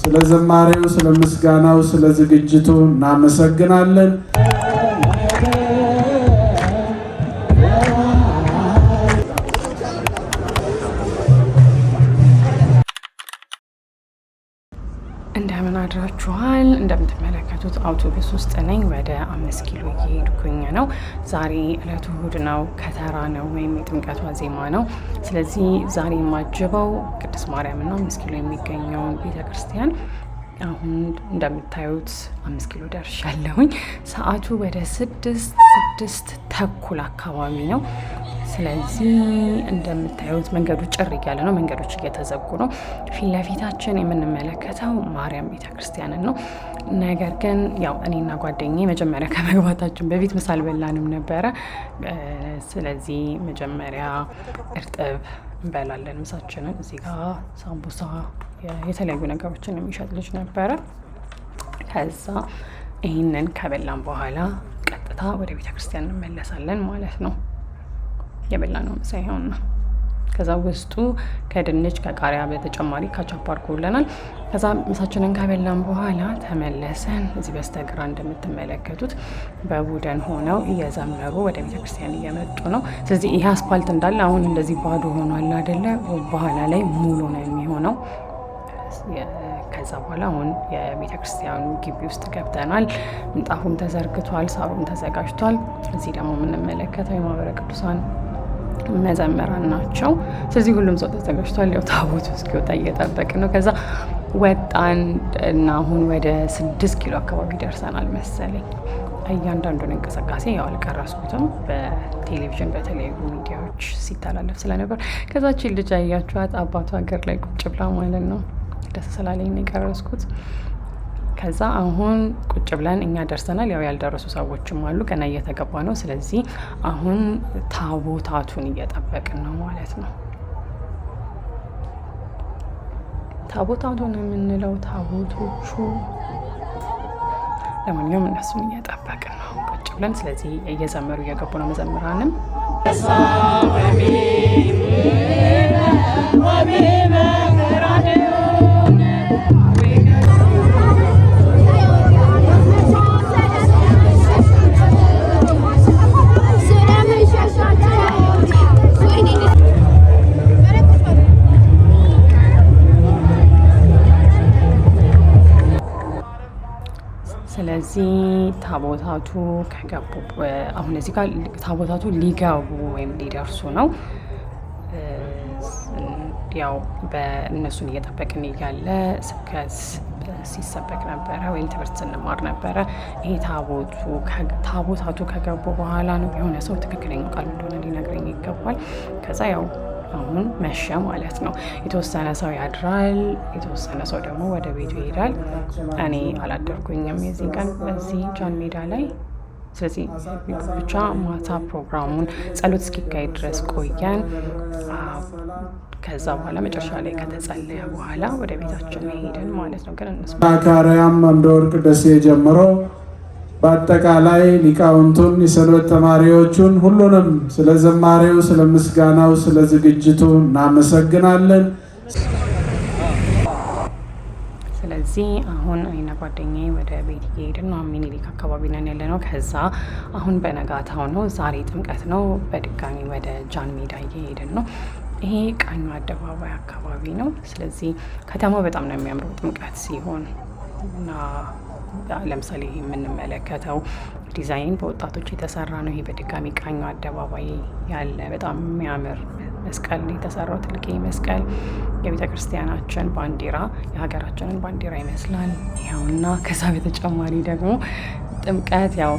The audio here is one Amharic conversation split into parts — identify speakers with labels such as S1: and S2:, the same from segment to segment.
S1: ስለ ዝማሬው፣ ስለ ምስጋናው፣ ስለ ዝግጅቱ እናመሰግናለን።
S2: እንደምን አድራችኋል? እንደምትመለከቱት አውቶቡስ ውስጥ ነኝ። ወደ 5 ኪሎ እየሄድኩኝ ነው። ዛሬ ዕለቱ እሁድ ነው፣ ከተራ ነው ወይም የጥምቀት ዋዜማ ነው። ስለዚህ ዛሬ የማጅበው ቅድስት ማርያም ነው 5 ኪሎ የሚገኘውን ቤተክርስቲያን። አሁን እንደምታዩት 5 ኪሎ ደርሻለሁኝ። ሰዓቱ ወደ 6 ተኩል አካባቢ ነው። ስለዚህ እንደምታዩት መንገዱ ጭር እያለ ነው። መንገዶች እየተዘጉ ነው። ፊት ለፊታችን የምንመለከተው ማርያም ቤተክርስቲያንን ነው። ነገር ግን ያው እኔና ጓደኛዬ መጀመሪያ ከመግባታችን በፊት ምሳ አልበላንም ነበረ። ስለዚህ መጀመሪያ እርጥብ እንበላለን ምሳችንን። እዚህ ጋር ሳምቡሳ፣ የተለያዩ ነገሮችን የሚሸጥ ልጅ ነበረ። ከዛ ይህንን ከበላን በኋላ ቀጥታ ወደ ቤተክርስቲያን እንመለሳለን ማለት ነው። የበላ ነው ምሳ ይሆን ነው። ከዛ ውስጡ ከድንች ከቃሪያ በተጨማሪ ካቻፕ አድርጎልናል። ከዛ ምሳችንን ከበላን በኋላ ተመለሰን። እዚህ በስተግራ እንደምትመለከቱት በቡድን ሆነው እየዘመሩ ወደ ቤተክርስቲያን እየመጡ ነው። ስለዚህ ይሄ አስፓልት እንዳለ አሁን እንደዚህ ባዶ ሆኗል አይደለ? በኋላ ላይ ሙሉ ነው የሚሆነው። ከዛ በኋላ አሁን የቤተክርስቲያኑ ግቢ ውስጥ ገብተናል። ምንጣፉም ተዘርግቷል፣ ሳሩም ተዘጋጅቷል። እዚህ ደግሞ የምንመለከተው የማህበረ ቅዱሳን መዘመራን ናቸው። ስለዚህ ሁሉም ሰው ተዘጋጅቷል። ያው ታቦቱ እስኪወጣ እየጠበቅን ነው። ከዛ ወጣን እና አሁን ወደ 6 ኪሎ አካባቢ ደርሰናል መሰለኝ። እያንዳንዱን እንቅስቃሴ ያው አልቀረስኩትም፣ በቴሌቪዥን በተለያዩ ሚዲያዎች ሲተላለፍ ስለነበር። ከዛችን ልጅ አያችኋት፣ አባቷ ሀገር ላይ ቁጭ ብላ ማለት ነው። ደስ ስላለኝ ነው የቀረስኩት። ከዛ አሁን ቁጭ ብለን እኛ ደርሰናል። ያው ያልደረሱ ሰዎችም አሉ፣ ገና እየተገባ ነው። ስለዚህ አሁን ታቦታቱን እየጠበቅን ነው ማለት ነው። ታቦታቱን የምንለው ታቦቶቹ፣ ለማንኛውም እነሱን እየጠበቅን ነው ቁጭ ብለን። ስለዚህ እየዘመሩ እየገቡ ነው መዘምራንም። ስለዚህ ታቦታቱ ከገቡ አሁን እዚህ ጋር ታቦታቱ ሊገቡ ወይም ሊደርሱ ነው። ያው በእነሱን እየጠበቅን እያለ ስብከት ሲሰበክ ነበረ ወይም ትምህርት ስንማር ነበረ። ይሄ ታቦታቱ ከገቡ በኋላ ነው። የሆነ ሰው ትክክለኛ ቃል እንደሆነ ሊነግረኝ ይገባል። ከዛ ያው አሁን መሸ ማለት ነው። የተወሰነ ሰው ያድራል፣ የተወሰነ ሰው ደግሞ ወደ ቤቱ ይሄዳል። እኔ አላደርኩኝም የዚህ ቀን በዚህ ጃን ሜዳ ላይ። ስለዚህ ብቻ ማታ ፕሮግራሙን ጸሎት እስኪካሄድ ድረስ ቆየን። ከዛ በኋላ መጨረሻ ላይ ከተጸለየ በኋላ ወደ ቤታችን ሄድን ማለት ነው። ግን
S1: ከአርያም አምደወርቅ ደሴ ጀምሮ በአጠቃላይ ሊቃውንቱን፣ የሰንበት ተማሪዎቹን፣ ሁሉንም ስለ ዝማሬው፣ ስለ ምስጋናው፣ ስለ ዝግጅቱ እናመሰግናለን።
S2: ስለዚህ አሁን እኔና ጓደኛዬ ወደ ቤት እየሄድን ነው። ሚኒሊክ አካባቢ ነን ያለ ነው። ከዛ አሁን በነጋታው ነው፣ ዛሬ ጥምቀት ነው። በድጋሚ ወደ ጃን ሜዳ እየሄድን ነው። ይሄ ቃኙ አደባባይ አካባቢ ነው። ስለዚህ ከተማው በጣም ነው የሚያምረው ጥምቀት ሲሆን እና ለምሳሌ የምንመለከተው ዲዛይን በወጣቶች የተሰራ ነው። ይሄ በድጋሚ ቃኙ አደባባይ ያለ በጣም የሚያምር መስቀል የተሰራው ትልቅ መስቀል የቤተ ክርስቲያናችን ባንዲራ፣ የሀገራችንን ባንዲራ ይመስላል ይኸውና። ከዛ በተጨማሪ ደግሞ ጥምቀት ያው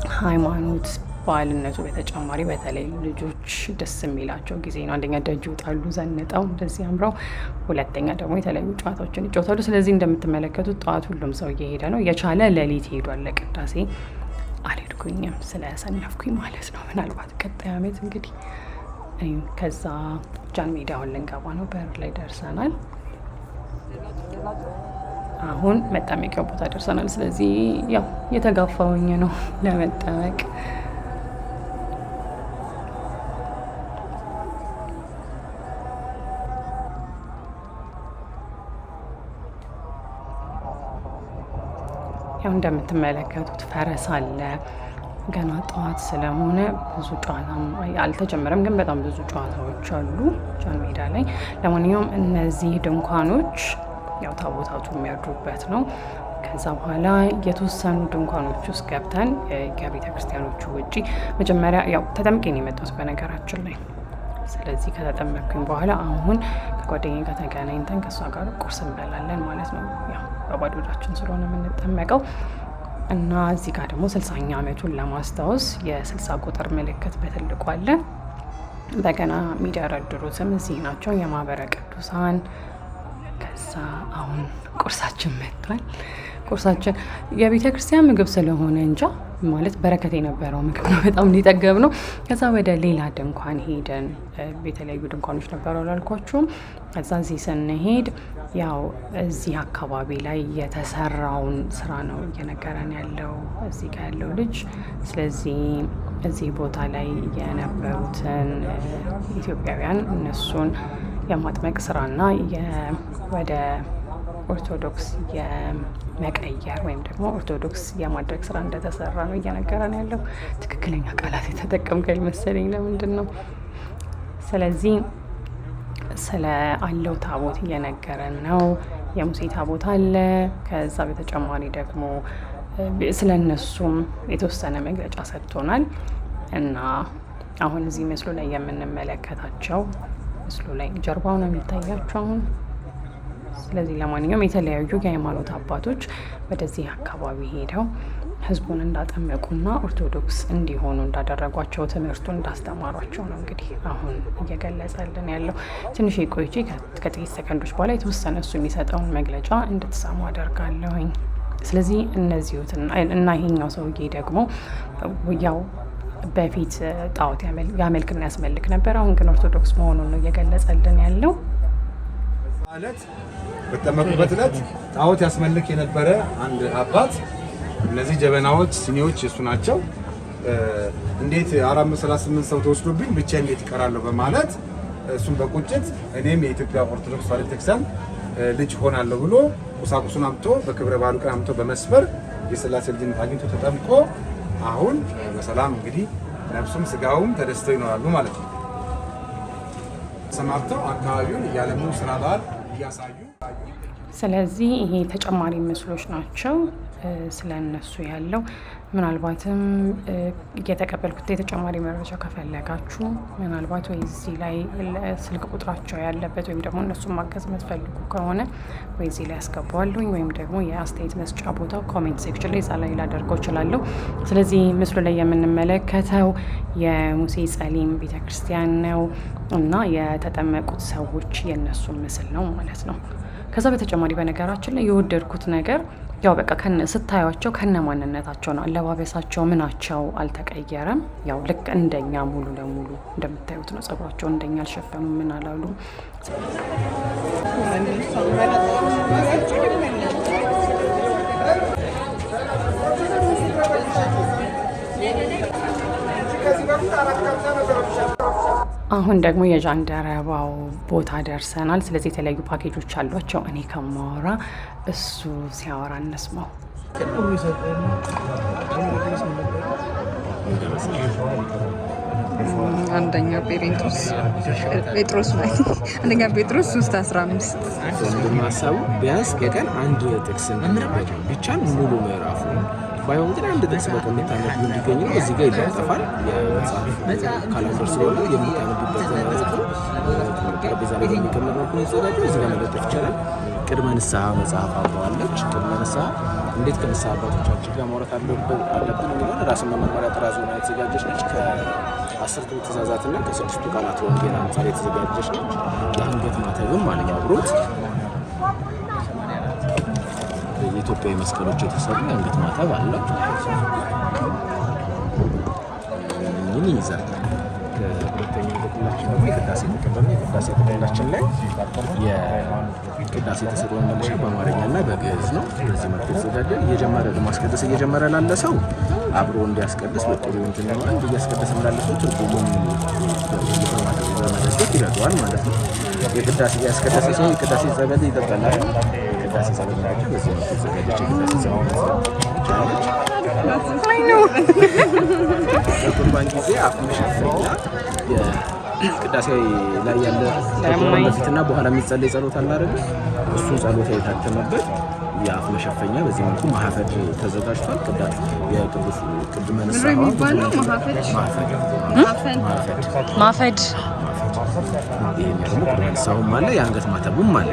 S2: ከሃይማኖት በዓልነቱ በተጨማሪ በተለይ ልጆች ደስ የሚላቸው ጊዜ ነው። አንደኛ ደጅ ይወጣሉ ዘንጠው እንደዚህ አምረው፣ ሁለተኛ ደግሞ የተለያዩ ጨዋታዎችን ይጫወታሉ። ስለዚህ እንደምትመለከቱት ጠዋት ሁሉም ሰው እየሄደ ነው። የቻለ ሌሊት ሄዷል ለቅዳሴ። አልሄድኩኝም ስለሰነፍኩኝ ማለት ነው። ምናልባት ቀጣይ ዓመት እንግዲህ። ከዛ ጃን ሜዳውን ልንገባ ነው። በር ላይ ደርሰናል። አሁን መጠመቂያው ቦታ ደርሰናል። ስለዚህ ያው የተጋፋውኝ ነው ለመጠመቅ። ያው እንደምትመለከቱት ፈረስ አለ። ገና ጠዋት ስለሆነ ብዙ ጨዋታም አልተጀመረም፣ ግን በጣም ብዙ ጨዋታዎች አሉ ጃን ሜዳ ላይ። ለማንኛውም እነዚህ ድንኳኖች ያው ታቦታቱ የሚያድሩበት ነው። ከዛ በኋላ የተወሰኑ ድንኳኖች ውስጥ ገብተን ከቤተ ክርስቲያኖቹ ውጪ መጀመሪያ ያው ተጠምቄ ነው የመጣሁት በነገራችን ላይ። ስለዚህ ከተጠመቅኩኝ በኋላ አሁን ከጓደኛዬ ጋር ተገናኝተን ከእሷ ጋር ቁርስ እንበላለን ማለት ነው። ያው በባዶ እጃችን ስለሆነ የምንጠመቀው እና እዚህ ጋር ደግሞ 60ኛ ዓመቱን ለማስታወስ የ60 ቁጥር ምልክት በትልቁ አለ። በገና የሚደረድሩትም እዚህ ናቸው የማህበረ ቅዱሳን። ከዛ አሁን ቁርሳችን መጥቷል። ቁርሳችን የቤተ ክርስቲያን ምግብ ስለሆነ እንጃ ማለት በረከት የነበረው ምግብ ነው። በጣም ሊጠገብ ነው። ከዛ ወደ ሌላ ድንኳን ሄደን የተለያዩ ድንኳኖች ነበሩ አላልኳችሁም? ከዛ እዚህ ስንሄድ ያው እዚህ አካባቢ ላይ የተሰራውን ስራ ነው እየነገረን ያለው እዚህ ጋር ያለው ልጅ። ስለዚህ እዚህ ቦታ ላይ የነበሩትን ኢትዮጵያውያን እነሱን የማጥመቅ ስራና ወደ ኦርቶዶክስ የመቀየር ወይም ደግሞ ኦርቶዶክስ የማድረግ ስራ እንደተሰራ ነው እየነገረን ያለው። ትክክለኛ ቃላት የተጠቀምኩ መሰለኝ። ለምንድን ነው? ስለዚህ ስለ አለው ታቦት እየነገረን ነው። የሙሴ ታቦት አለ። ከዛ በተጨማሪ ደግሞ ስለ እነሱም የተወሰነ መግለጫ ሰጥቶናል እና አሁን እዚህ ምስሉ ላይ የምንመለከታቸው ምስሉ ላይ ጀርባው ነው የሚታያቸው አሁን። ስለዚህ ለማንኛውም የተለያዩ የሃይማኖት አባቶች ወደዚህ አካባቢ ሄደው ህዝቡን እንዳጠመቁና ኦርቶዶክስ እንዲሆኑ እንዳደረጓቸው ትምህርቱን እንዳስተማሯቸው ነው እንግዲህ አሁን እየገለጸልን ያለው። ትንሽ ቆይቼ ከጥቂት ሰከንዶች በኋላ የተወሰነ እሱ የሚሰጠውን መግለጫ እንድትሰሙ አደርጋለሁኝ። ስለዚህ እነዚሁትና እና ይሄኛው ሰውዬ ደግሞ ያው በፊት ጣዖት ያመልክና ያስመልክ ነበር። አሁን ግን ኦርቶዶክስ መሆኑን ነው እየገለጸልን ያለው።
S3: ማለት በተጠመቁበት ዕለት ጣዖት ያስመልክ የነበረ አንድ አባት፣ እነዚህ ጀበናዎች፣ ሲኒዎች እሱ ናቸው። እንዴት 438 ሰው ተወስዶብኝ ብቻ እንዴት ይቀራለሁ በማለት እሱን በቁጭት እኔም የኢትዮጵያ ኦርቶዶክስ ተዋሕዶ ቤተክርስቲያን ልጅ ሆናለሁ ብሎ ቁሳቁሱን አምጥቶ በክብረ በዓሉ ቀን አምጥቶ በመስበር የሥላሴ ልጅነት አግኝቶ ተጠምቆ አሁን በሰላም እንግዲህ ነፍሱም ስጋውም ተደስተው ይኖራሉ ማለት ነው። ሰማርተው አካባቢውን እያለሙ ስራ ባህል እያሳዩ።
S2: ስለዚህ ይሄ ተጨማሪ ምስሎች ናቸው ስለ እነሱ ያለው። ምናልባትም እየተቀበልኩት የተጨማሪ መረጃ ከፈለጋችሁ ምናልባት ወይ እዚህ ላይ ስልክ ቁጥራቸው ያለበት ወይም ደግሞ እነሱን ማገዝ የምትፈልጉ ከሆነ ወይ እዚህ ላይ ያስገባዋለሁኝ ወይም ደግሞ የአስተያየት መስጫ ቦታው ኮሜንት ሴክሽን ላይ እዛ ላይ ላደርገው እችላለሁ። ስለዚህ ምስሉ ላይ የምንመለከተው የሙሴ ጸሊም ቤተክርስቲያን ነው እና የተጠመቁት ሰዎች የእነሱን ምስል ነው ማለት ነው። ከዛ በተጨማሪ በነገራችን ላይ የወደድኩት ነገር ያው በቃ ስታዩቸው ከነ ማንነታቸው ነው። አለባበሳቸው ምናቸው አልተቀየረም። ያው ልክ እንደኛ ሙሉ ለሙሉ እንደምታዩት ነው። ጸጉራቸው እንደኛ አልሸፈኑም፣ ምን አላሉ። አሁን ደግሞ የጃንደረባው ቦታ ደርሰናል። ስለዚህ የተለያዩ ፓኬጆች አሏቸው። እኔ ከማወራ እሱ ሲያወራ እንስማው።
S4: አንደኛ ጴጥሮስ ማለት አንደኛ ጴጥሮስ 3:15
S5: እንደማሳቡ ቢያንስ በቀን አንድ ጥቅስ ቢቻል ሙሉ ምዕራፉ ባይሆን ግን አንድ ጥቅስ በቀን የምታነቡ እንዲገኝ ነው። እዚህ ጋር ይለጠፋል። የመጽሐፍ ካላንደር ስለሆነ የምታነቡበት ጠረጴዛ ላይ የሚቀመጥ መልኩ የተዘጋጀው እዚህ ጋር መለጠፍ ይቻላል። ቅድመ ንስሐ መጽሐፍ አብረዋለች። ቅድመ ንስሐ እንዴት ከንስሐ አባቶቻችን ጋር ማውራት አለብን የሚሆን ራስን መመርመሪያ ጥራዝ ሆና የተዘጋጀች ነች። ከ10ቱ ትእዛዛትና ከ6ቱ ቃላት ወንጌል አንጻር የተዘጋጀች ነች። የአንገት ማተብም አለኝ አብሮት። የኢትዮጵያዊ መስቀሎች የተሰሩ የአንገት ማተብ አለው። ምን ይይዛል? ከሁለተኛ ገድላችን ደግሞ የቅዳሴ ተቀበል የቅዳሴ ተቀበላችን ላይ የቅዳሴ ተሰጥኦ መመለሻ በአማርኛና በግዕዝ ነው። በዚህ መልኩ የተዘጋጀ እየጀመረ ለማስቀደስ እየጀመረ ላለ ሰው አብሮ እንዲያስቀድስ በጥሩ እንትን ነው። አንድ እያስቀደሰ ላለ ሰው ትርጉሙን በመደገፍ ይረዳዋል ማለት ነው። የቅዳሴ እያስቀደሰ ሰው የቅዳሴ ጸበል ይጠጣል። የቅዳሴ ጸበል ናቸው። በዚህ መልኩ የተዘጋጀች የቅዳሴ ጸበል ትችላለች። በቁርባን ጊዜ አፍ መሸፈኛ ቅዳሴ ላይ ያለ ከቁርባን በፊትና በኋላ የሚጸለይ ጸሎት አለ አይደል? እሱን ጸሎት የታተመበት የአፍ መሸፈኛ በዚህ መልኩ ማህፈድ ተዘጋጅቷል። የቅዱስ ቅድመ ንስሐ የሚባለው
S2: ማፈድ
S5: ይሄን ደግሞ ቅድመ ንስሐውም አለ፣ የአንገት ማተቡም አለ።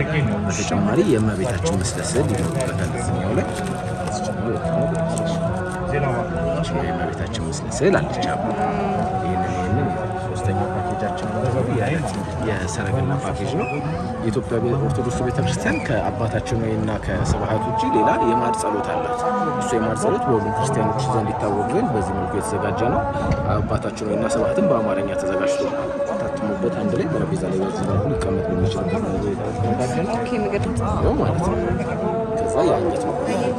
S5: በተጨማሪ የእመቤታችን ምስለ ስዕል ይኖርበታል። እዚህኛው ላይ የእመቤታችን ምስለ ስዕል አለች። ይህንን ሶስተኛው ፓኬጃችን የሰረገላ ፓኬጅ ነው። የኢትዮጵያ ኦርቶዶክስ ቤተክርስቲያን ከአባታችን ወይና ከስብሐት ውጭ ሌላ የማር ጸሎት አላት። እሱ የማር ጸሎት በሁሉም ክርስቲያኖች ዘንድ ይታወቅ ዘንድ በዚህ መልኩ የተዘጋጀ ነው። አባታችን ወይና ስብሐትን በአማርኛ ተዘጋጅቶ ታትሞበት አንድ ላይ ጠረጴዛ ላይ በዚህ መልኩ ሊቀመጥ የሚችልበት ነው ማለት ነው። ከዛ የአንገት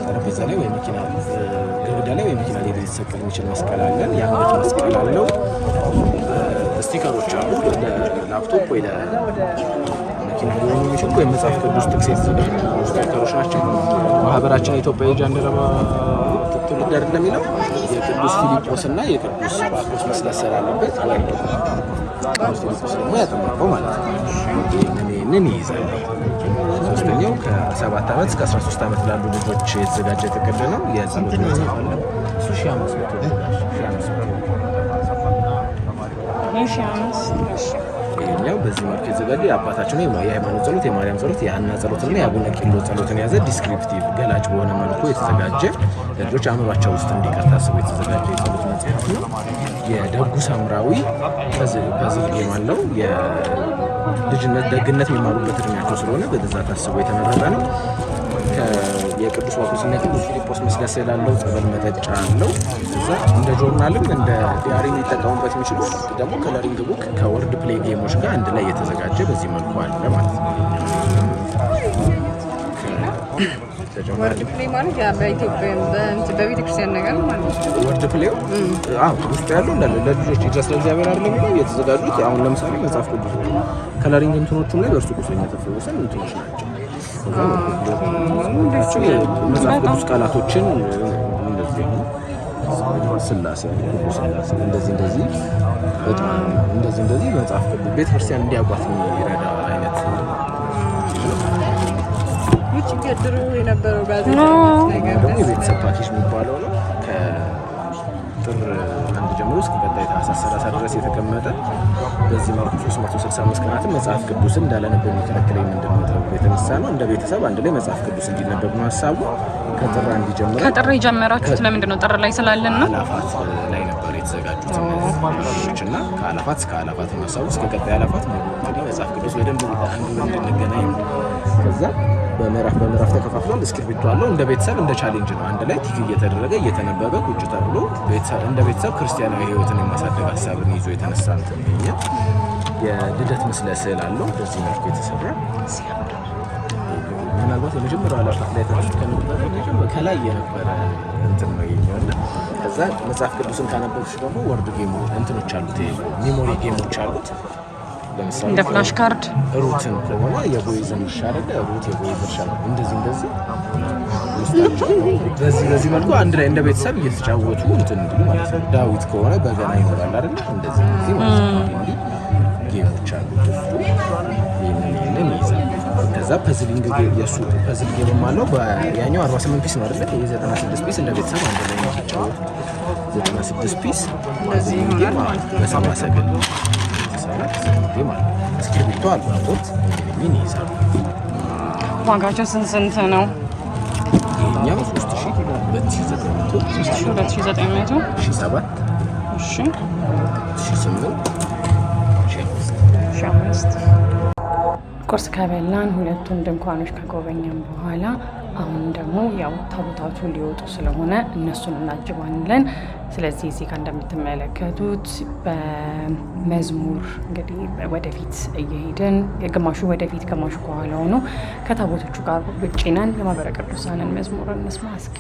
S5: ጠረጴዛ ላይ ወይ መኪና ግድግዳ ላይ ወይ መኪና ላይ ሊሰቀል የሚችል መስቀል አለን። የአንገት መስቀል አለው። ስቲከሮች አሉ። ለላፕቶፕ ወይ ለመኪና ሊሆኑ የሚችሉ ወይም መጽሐፍ ቅዱስ ጥቅስ የተዘጋጁ ስቲከሮች ናቸው። ማህበራችን የኢትዮጵያ የጃንደረባ ትውልድ አይደለም የሚለው የቅዱስ ፊልጶስ እና የቅዱስ ባኮስ ምስለ ስዕል አለበት። ቅዱስ ፊልጶስ ደግሞ ያጠመቀው ማለት ነው። ይህንን ይይዛል። ሶስተኛው ከ7 ዓመት እስከ 13 ዓመት ላሉ ልጆች የተዘጋጀ ጥቅል ነው። የጸሎት መጽሐፍ አለ። እሱ 1500 ይሄኛው በዚህ መልኩ የተዘጋጀ የአባታችን የሃይማኖት ጸሎት፣ የማርያም ጸሎት፣ የሐና ጸሎትና የአቡነ ቂርሎስ ጸሎትን የያዘ ዲስክሪፕቲቭ ገላጭ በሆነ መልኩ የተዘጋጀ ለልጆች አእምሯቸው ውስጥ እንዲቀር ታስቦ የተዘጋጀ የጸሎት መጽሐፍ ነው። የደጉ ሳምራዊ ፐዝል ጌም አለው። የልጅነት ደግነት የሚማሩበት እድሜያቸው ስለሆነ በዛ ታስቦ የተመረጠ ነው። የቅዱስ ባኮስና የቅዱስ ፊልጶስ ምስለ ስዕል አለው። ጸበል መጠጫ አለው። እዛ እንደ ጆርናልም እንደ ዲያሪ ሊጠቀሙበት የሚችሉ ደግሞ ከለሪንግ ቡክ ከወርድ ፕሌይ ጌሞች ጋር አንድ ላይ የተዘጋጀ በዚህ መልኩ አለ ማለት ነው።
S4: ወርድ ፕሌይ ማለት ያ በኢትዮጵያ በቤተክርስቲያን ነገር ማለት ነው።
S5: ወርድ ፕሌይ ውስጥ ያለው እንዳለ ለልጆች ይድረስ ለእግዚአብሔር አይደለም የሚለው የተዘጋጁት። አሁን ለምሳሌ መጽሐፍ ቅዱስ ከለሪንግ እንትኖቹም ላይ በእርሱ ቁስለኛ ተፈወሰን እንትኖች ናቸው። መጽሐፍ ቅዱስ ቃላቶችን እንደዚህ ስላሴ እንደዚህ መጽሐፍ ቅዱስ ቤተክርስቲያን እንዲያውቋት የሚረዳ አይነት
S4: ውጭ ገድሮ የነበረው ጋዜጣ ነገር
S5: ደግሞ የቤተሰብ ፓኬጅ የሚባለው ነው። ከጥር 1 ጀምሮ እስከ ቀጣይ ታህሳስ 30 ድረስ የተቀመጠ በዚህ መልኩ 365 ቀናትን መጽሐፍ ቅዱስን እንዳላነበብ የሚከለክለኝ ምንድን ነው ተብሎ የተነሳ ነው። እንደ ቤተሰብ አንድ ላይ መጽሐፍ ቅዱስ እንዲነበብ ነው ሀሳቡ። ከጥር 1 ጀምሮ
S2: ከጥር የጀመራችሁት ለምንድን ነው? ጥር ላይ ስላለን ነው።
S5: አላፋት ላይ ነበር የተዘጋጁት እነዚህ እና ከአላፋት እስከ አላፋት ሀሳቡ እስከ ቀጣይ አላፋት እንግዲህ መጽሐፍ ቅዱስ በደንብ አንዱ እንድንገናኝ ነው። ከዛ በምዕራፍ ተከፋፍሏል። እስክሪብቶ አለው። እንደ ቤተሰብ እንደ ቻሌንጅ ነው። አንድ ላይ ቲክ እየተደረገ እየተነበበ ቁጭ ተብሎ እንደ ቤተሰብ ክርስቲያናዊ ሕይወትን የማሳደግ ሀሳብን ይዞ የተነሳ እንትን ነው። የልደት ምስለ ስዕል አለው። በዚህ መልኩ የተሰራ ምናልባት የመጀመሪያው አላፋት ላይ ተነስቶ ከነበረ ከላይ የነበረ እንትን ነው የሚሆንና ከዛ መጽሐፍ ቅዱስን ካነበብሽ ደግሞ ወርድ ጌሙ እንትኖች አሉት፣ ሚሞሪ ጌሞች አሉት። ለምሳሌ
S2: እንደ ፍላሽ ካርድ
S5: ሩትን ከሆነ የቦይዝን እርሻ አይደለ? ሩት የቦይዝ እርሻ እንደዚህ በዚህ መልኩ አንድ ላይ እንደ ቤተሰብ እየተጫወቱ እንትን እንዲሉ ማለት ነው። ዳዊት ከሆነ በገና ይኖራል አይደለ? እንደዚህ ማለት ነው። እንዲህ ጌሞች አሉ። ይህንን ይይዛል። ከዛ ፐዝሊንግ የሱ ፐዝል ጌም አለው። ያኛው 48 ፒስ ነው አይደለ? የ96 ፒስ እንደ ቤተሰብ አንድ ላይ የሚጫወቱ 96 ፒስ ፐዝሊንግ ጌም በሰባ ሰገል እስክሪብቶ አልባቦት ምን ይይዛሉ።
S2: ዋጋቸው ስንት ነው?
S5: ይሄኛው 3200 እሺ
S2: 8 ቁርስ ከበላን ሁለቱን ድንኳኖች ከጎበኛን በኋላ አሁን ደግሞ ያው ታቦታቱ ሊወጡ ስለሆነ እነሱን እናጅባለን። ስለዚህ እዚህ ጋር እንደምትመለከቱት በመዝሙር እንግዲህ ወደፊት እየሄድን ግማሹ ወደፊት ግማሹ ከኋላ ሆኖ ከታቦቶቹ ጋር ውጪ ነን። የማህበረ ቅዱሳንን መዝሙር እንስማ እስኪ።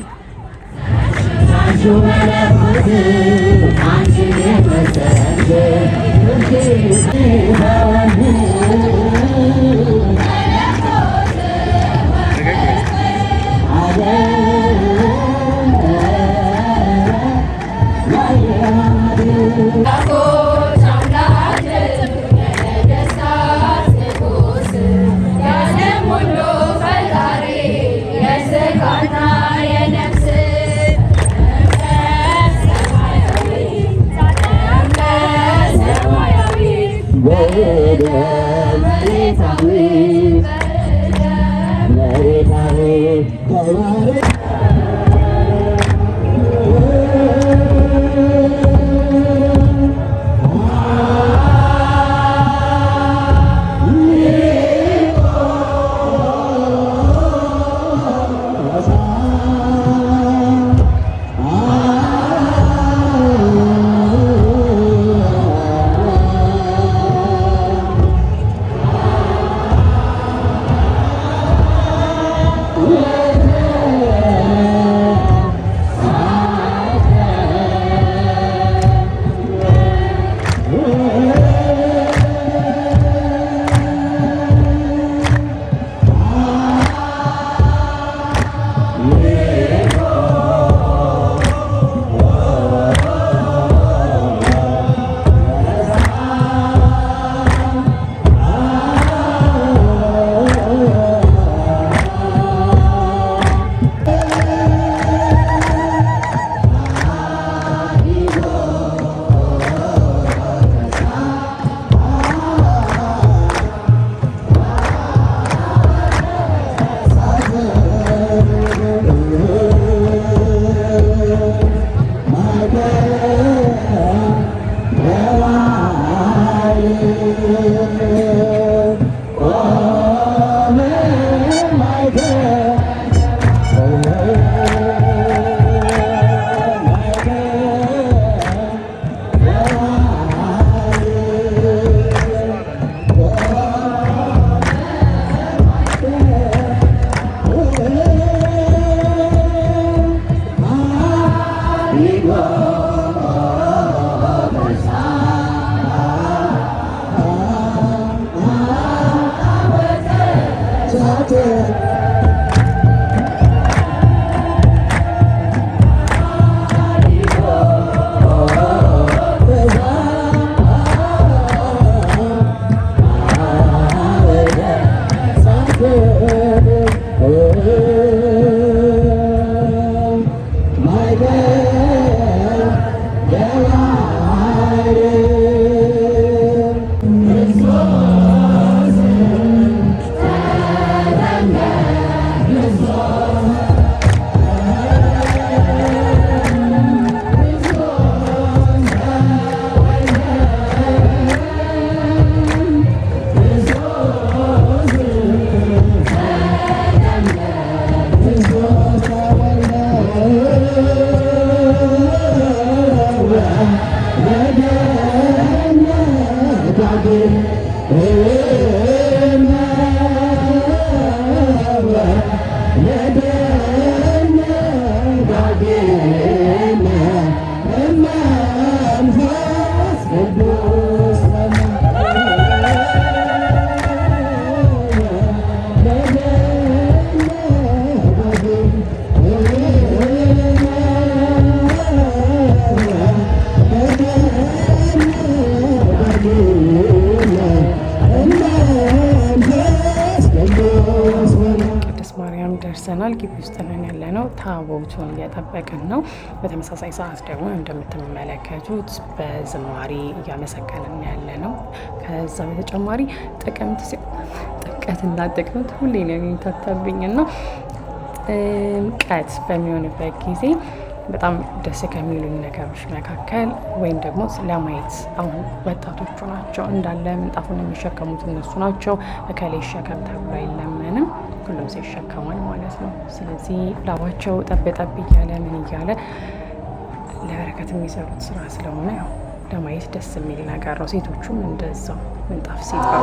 S2: ደርሰናል። ግቢ ውስጥ ነን ያለ ነው። ታቦቱን እየጠበቅን ነው። በተመሳሳይ ሰዓት ደግሞ እንደምትመለከቱት በዝማሬ እያመሰገንን ያለ ነው። ከዛ በተጨማሪ ጥምቀትና ጥቅምት ሁሌ ነው የሚታታብኝና ጥምቀት በሚሆንበት ጊዜ በጣም ደስ ከሚሉኝ ነገሮች መካከል ወይም ደግሞ ለማየት አሁን ወጣቶቹ ናቸው እንዳለ ምንጣፉን የሚሸከሙት እነሱ ናቸው። እከሌ ይሸከም ተብሎ አይለመንም። ሁሉም ሰው ይሸከማል ማለት ነው። ስለዚህ ላባቸው ጠብ ጠብ እያለ ምን እያለ ለበረከት የሚሰሩት ስራ ስለሆነ ያው ለማየት ደስ የሚል ነገር ነው። ሴቶቹም እንደዛው ምንጣፍ ሲጠሩ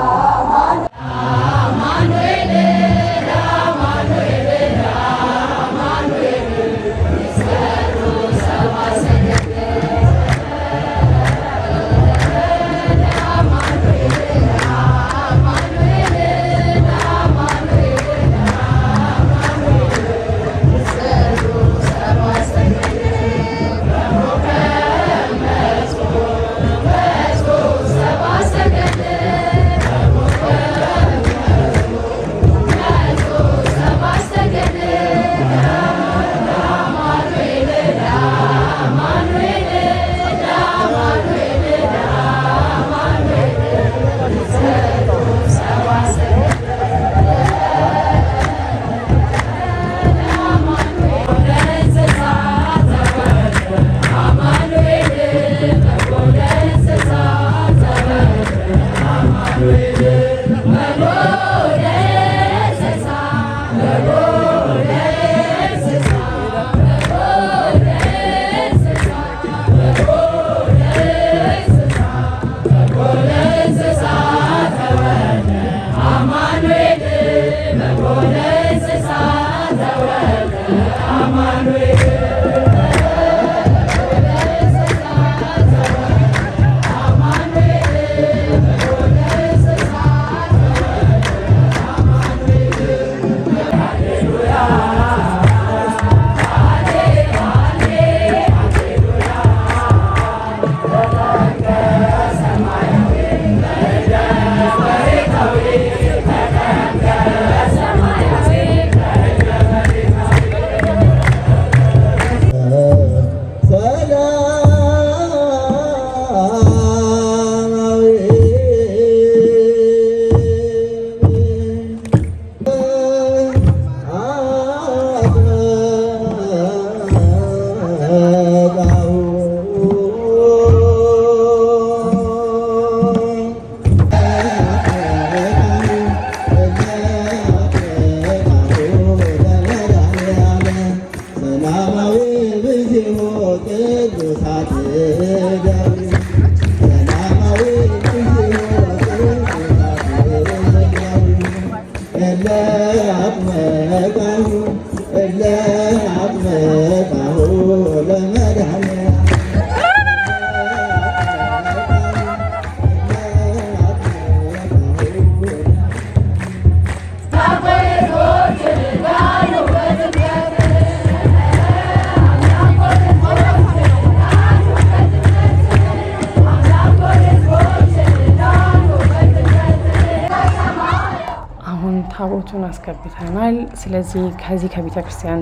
S2: ታቦቱን አስገብተናል። ስለዚህ ከዚህ ከቤተ ክርስቲያን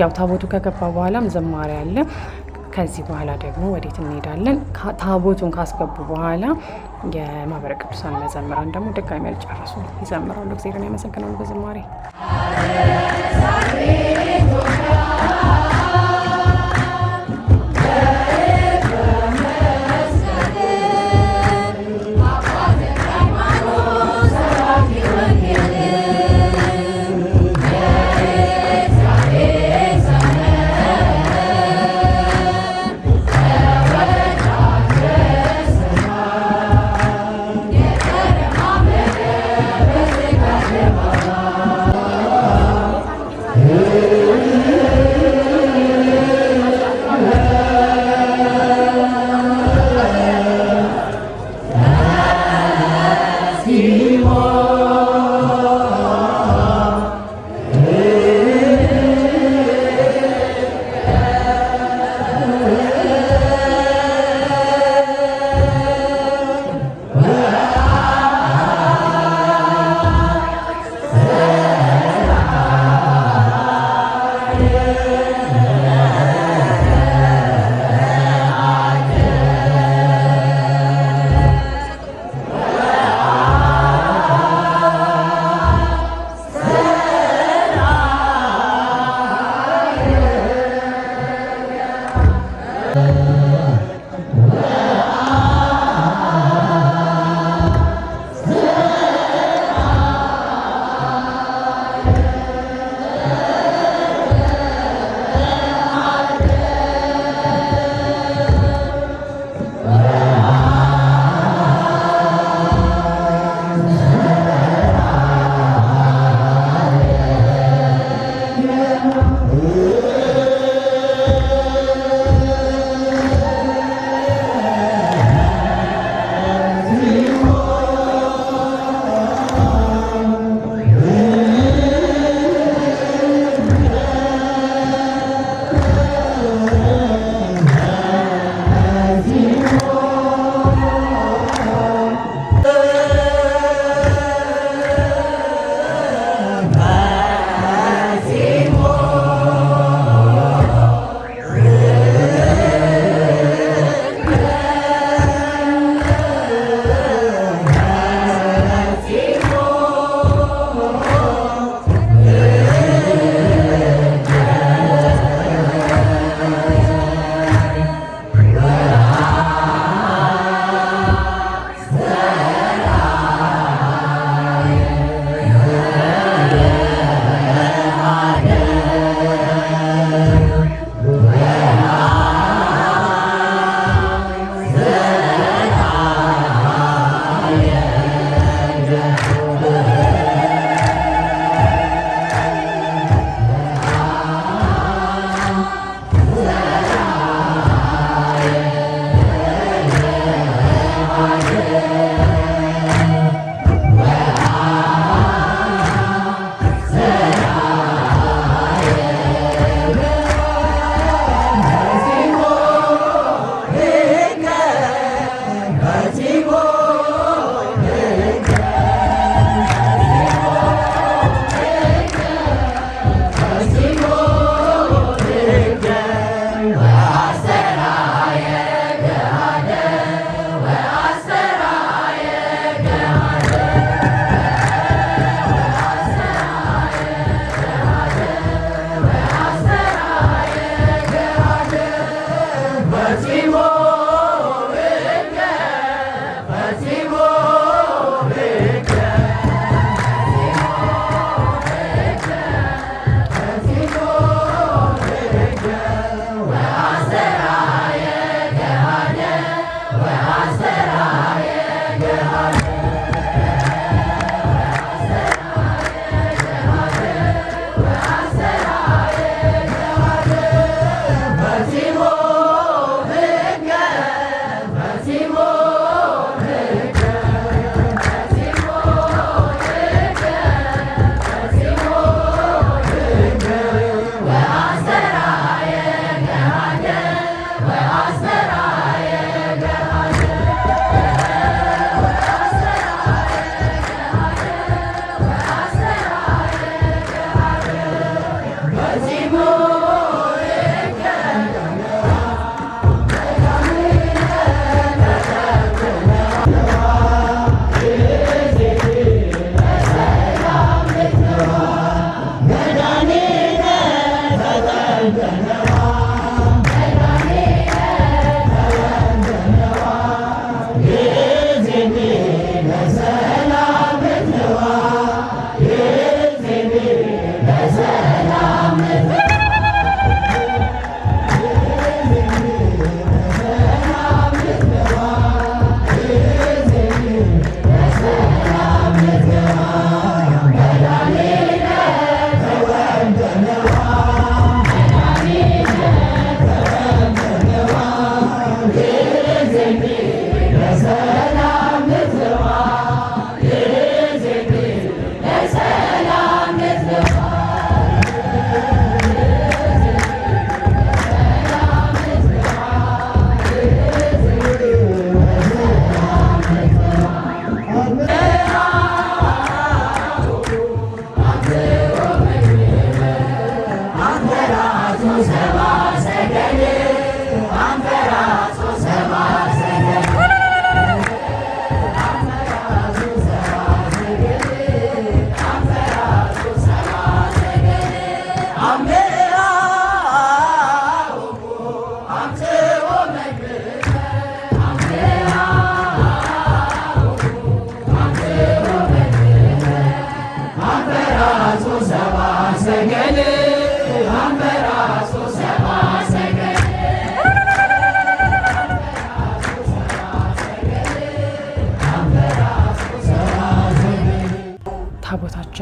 S2: ያው ታቦቱ ከገባ በኋላም ዝማሬ አለ። ከዚህ በኋላ ደግሞ ወዴት እንሄዳለን? ታቦቱን ካስገቡ በኋላ የማህበረ ቅዱሳን መዘምራን ደግሞ ድጋሚ ያልጨረሱ ይዘምራሉ። እግዚአብሔርን ያመሰግናሉ በዝማሬ።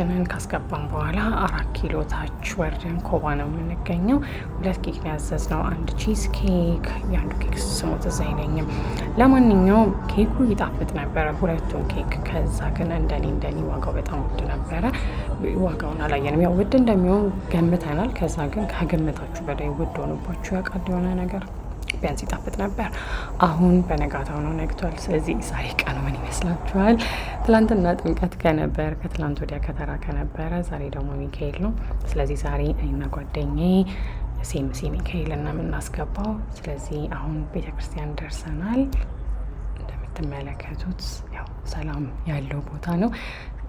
S2: ኬካችንን ካስገባን በኋላ 4 ኪሎ ታች ወርደን ኮባ ነው የምንገኘው። 2 ኬክ ነው ያዘዝነው፣ 1 ቺዝ ኬክ፣ የአንዱ ኬክ ስሙ ትዝ አይለኝም። ለማንኛውም ኬኩ ይጣፍጥ ነበረ ሁለቱም ኬክ። ከዛ ግን እንደኔ ዋጋው በጣም ውድ ነበረ። ዋጋውን አላየንም፣ ያው ውድ እንደሚሆን ገምተናል። ከዛ ግን ከገመታችሁ በላይ ውድ ሆኖባችሁ ያውቃል የሆነ ነገር ቢያንስ ይጣፍጥ ነበር። አሁን በነጋታው ነው ነግቷል። ስለዚህ ዛሬ ቀኑ ምን ይመስላችኋል? ትላንትና ጥምቀት ከነበር፣ ከትላንት ወዲያ ከተራ ከነበረ፣ ዛሬ ደግሞ ሚካኤል ነው። ስለዚህ ዛሬ እኔና ጓደኛዬ ሴምሲ ሚካኤል እና የምናስገባው። ስለዚህ አሁን ቤተክርስቲያን ደርሰናል። እንደምትመለከቱት ያው ሰላም ያለው ቦታ ነው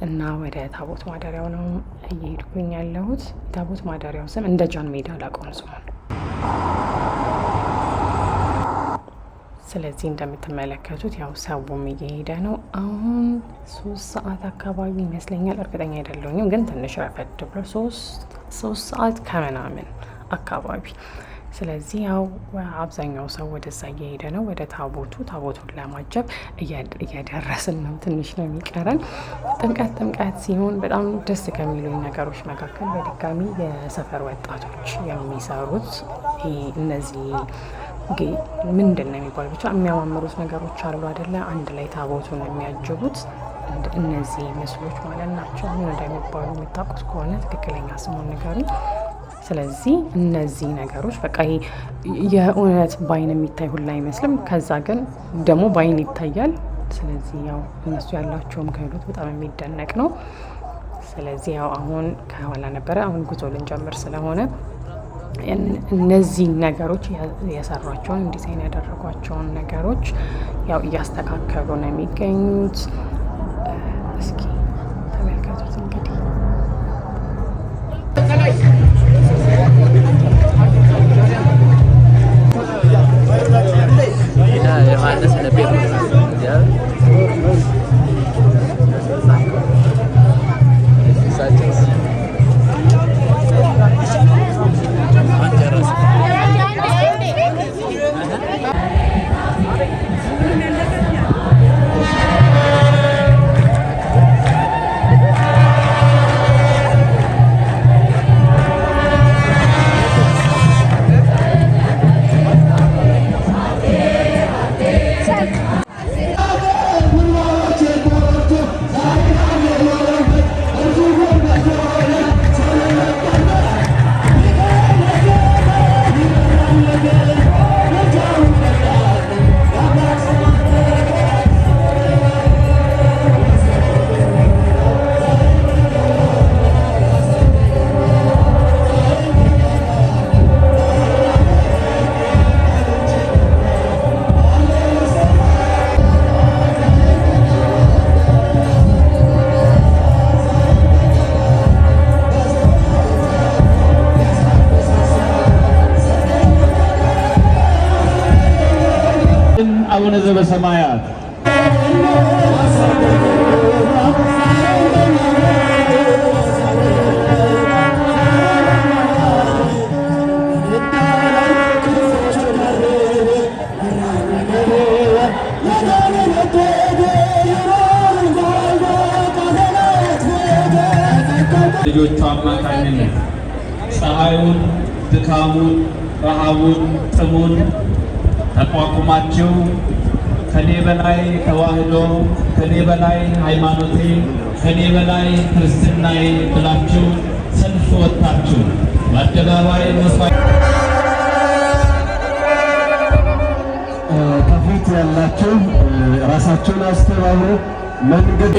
S2: እና ወደ ታቦት ማደሪያው ነው እየሄድኩኝ ያለሁት። ታቦት ማደሪያው ስም እንደ ጃን ሜዳ ላቆም ሲሆን ስለዚህ እንደምትመለከቱት ያው ሰውም እየሄደ ነው። አሁን 3 ሰዓት አካባቢ ይመስለኛል፣ እርግጠኛ አይደለሁም ግን ትንሽ ረፈድ ብሎ 3 ሰዓት ከምናምን አካባቢ። ስለዚህ ያው አብዛኛው ሰው ወደዛ እየሄደ ነው፣ ወደ ታቦቱን ለማጀብ እየደረስን ነው። ትንሽ ነው የሚቀረን። ጥምቀት ሲሆን በጣም ደስ ከሚሉኝ ነገሮች መካከል በድጋሚ የሰፈር ወጣቶች የሚሰሩት እነዚህ ምንድን ነው የሚባሉ ብቻ የሚያማምሩት ነገሮች አሉ አይደለ? አንድ ላይ ታቦቱን የሚያጅቡት እነዚህ ምስሎች ማለት ናቸው። ምን እንደሚባሉ የምታውቁት ከሆነ ትክክለኛ ስሙን ንገሩኝ። ስለዚህ እነዚህ ነገሮች በቃ የእውነት በአይን የሚታይ ሁላ አይመስልም። ከዛ ግን ደግሞ በአይን ይታያል። ስለዚህ ያው እነሱ ያላቸውም ክህሎት በጣም የሚደነቅ ነው። ስለዚህ ያው አሁን ከኋላ ነበረ፣ አሁን ጉዞ ልንጀምር ስለሆነ እነዚህ ነገሮች የሰሯቸውን ዲዛይን ያደረጓቸውን ነገሮች ያው እያስተካከሉ ነው የሚገኙት። እስኪ ተመልከቱት እንግዲህ
S6: አቡነ ዘበሰማያት ልጆቹ አማካኝነት ፀሐዩን፣ ድካሙን፣ ረሃቡን፣ ጥሙን ተቋቁማችሁ ከኔ በላይ ተዋህዶ፣ ከኔ በላይ ሃይማኖቴ፣ ከኔ በላይ ክርስትናዬ ብላችሁ ሰልፍ ወጣችሁ በአደባባይ መስዋዕት ከፊት ያላችሁ ራሳችሁን አስተባብሩ። መንገድ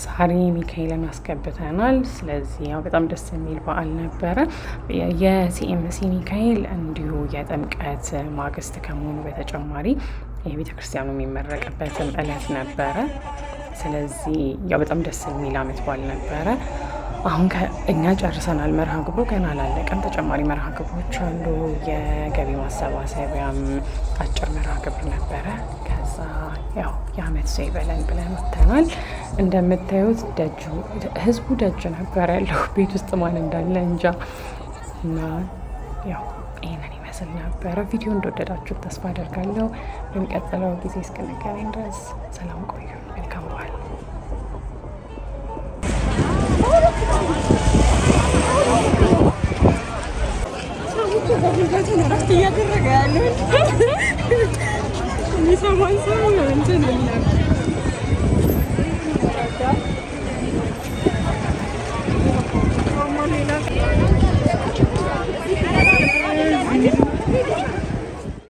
S2: ዛሬ ሚካኤልን አስገብተናል። ስለዚህ ያው በጣም ደስ የሚል በዓል ነበረ። የሲኤምሲ ሚካኤል እንዲሁ የጥምቀት ማግስት ከመሆኑ በተጨማሪ የቤተክርስቲያኑ የሚመረቅበትም እለት ነበረ። ስለዚህ ያው በጣም ደስ የሚል አመት በዓል ነበረ። አሁን እኛ ጨርሰናል። መርሃ ግብሩ ገና አላለቀም። ተጨማሪ መርሃ ግብሮች አሉ። የገቢ ማሰባሰቢያም አጭር መርሃ ግብር ነበረ። ከዛ ያው የአመት ሰው ይበለን ብለን ወጥተናል። እንደምታዩት ህዝቡ ደጅ ነበር ያለው። ቤት ውስጥ ማን እንዳለ እንጃ። እና ያው ይህንን ይመስል ነበረ። ቪዲዮ እንደወደዳችሁ ተስፋ አደርጋለሁ። በሚቀጥለው ጊዜ እስክንገናኝ ድረስ ሰላም ቆዩ። መልካም በዓል።
S4: እያደረገ ያለው የሚሰማን ሰው እንትን